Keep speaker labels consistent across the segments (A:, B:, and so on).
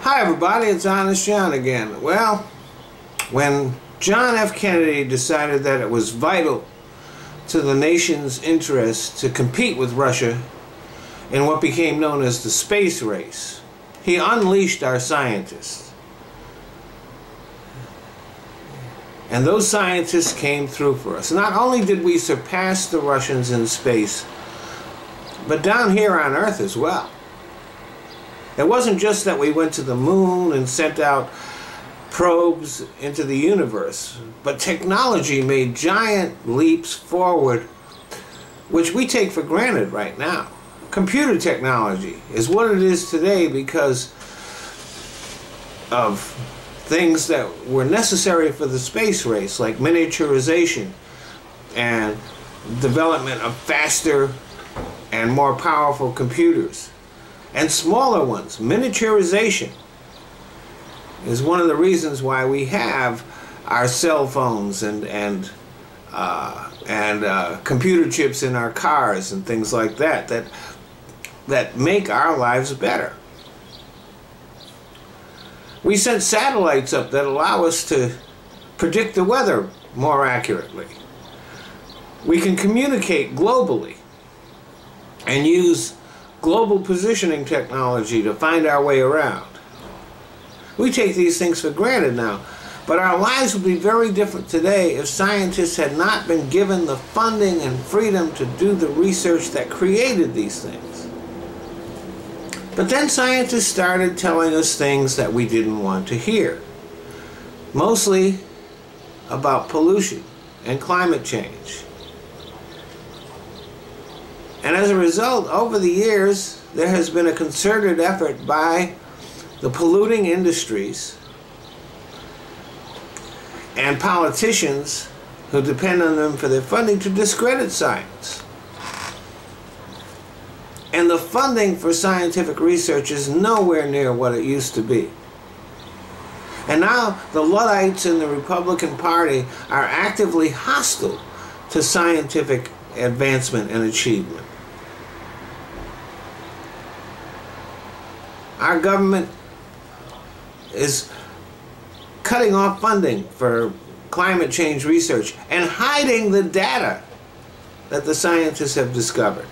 A: Hi everybody, it's Honest John again. Well, when John F. Kennedy decided that it was vital to the nation's interest to compete with Russia in what became known as the space race, he unleashed our scientists. And those scientists came through for us. Not only did we surpass the Russians in space, but down here on Earth as well. It wasn't just that we went to the moon and sent out probes into the universe, but technology made giant leaps forward, which we take for granted right now. Computer technology is what it is today because of things that were necessary for the space race, like miniaturization and development of faster and more powerful computers. And smaller ones. Miniaturization is one of the reasons why we have our cell phones and computer chips in our cars and things like that make our lives better. We sent satellites up that allow us to predict the weather more accurately. We can communicate globally and use global positioning technology to find our way around. We take these things for granted now, but our lives would be very different today if scientists had not been given the funding and freedom to do the research that created these things. But then scientists started telling us things that we didn't want to hear, mostly about pollution and climate change. And as a result, over the years, there has been a concerted effort by the polluting industries and politicians who depend on them for their funding to discredit science. And the funding for scientific research is nowhere near what it used to be. And now the Luddites in the Republican Party are actively hostile to scientific advancement and achievement. Our government is cutting off funding for climate change research and hiding the data that the scientists have discovered.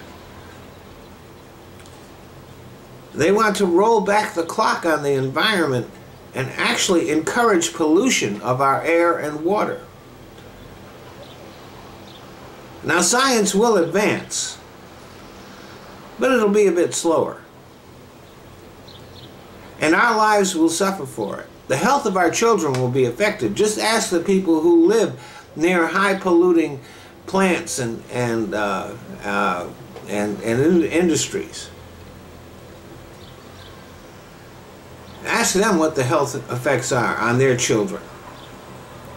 A: They want to roll back the clock on the environment and actually encourage pollution of our air and water. Now, science will advance, but it'll be a bit slower. And our lives will suffer for it. The health of our children will be affected. Just ask the people who live near high polluting plants and industries. Ask them what the health effects are on their children.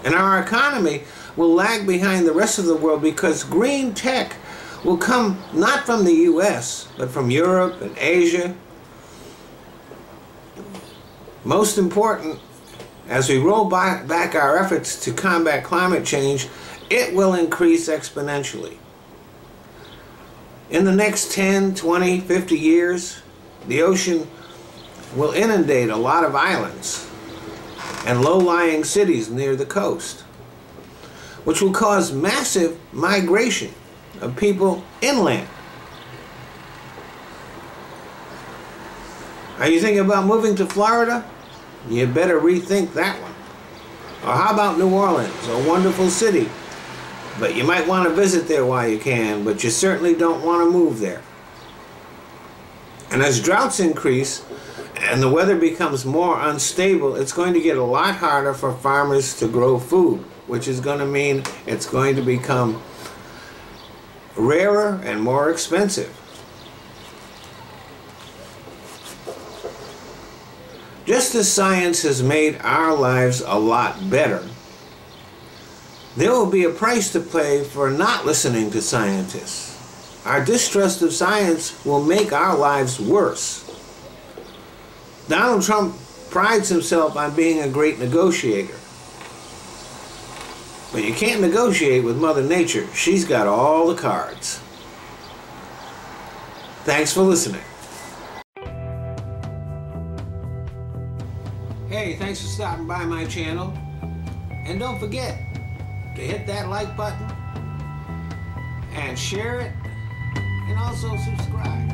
A: And our economy will lag behind the rest of the world because green tech will come not from the US, but from Europe and Asia. Most important, as we roll back our efforts to combat climate change, it will increase exponentially. In the next 10, 20, 50 years, the ocean will inundate a lot of islands and low-lying cities near the coast, which will cause massive migration of people inland. Are you thinking about moving to Florida? You better rethink that one. Or how about New Orleans, a wonderful city, but you might want to visit there while you can, but you certainly don't want to move there. And as droughts increase and the weather becomes more unstable, it's going to get a lot harder for farmers to grow food, which is going to mean it's going to become rarer and more expensive. Just as science has made our lives a lot better, there will be a price to pay for not listening to scientists. Our distrust of science will make our lives worse. Donald Trump prides himself on being a great negotiator. But you can't negotiate with Mother Nature. She's got all the cards. Thanks for listening. Hey, thanks for stopping by my channel. And don't forget to hit that like button and share it, and also subscribe.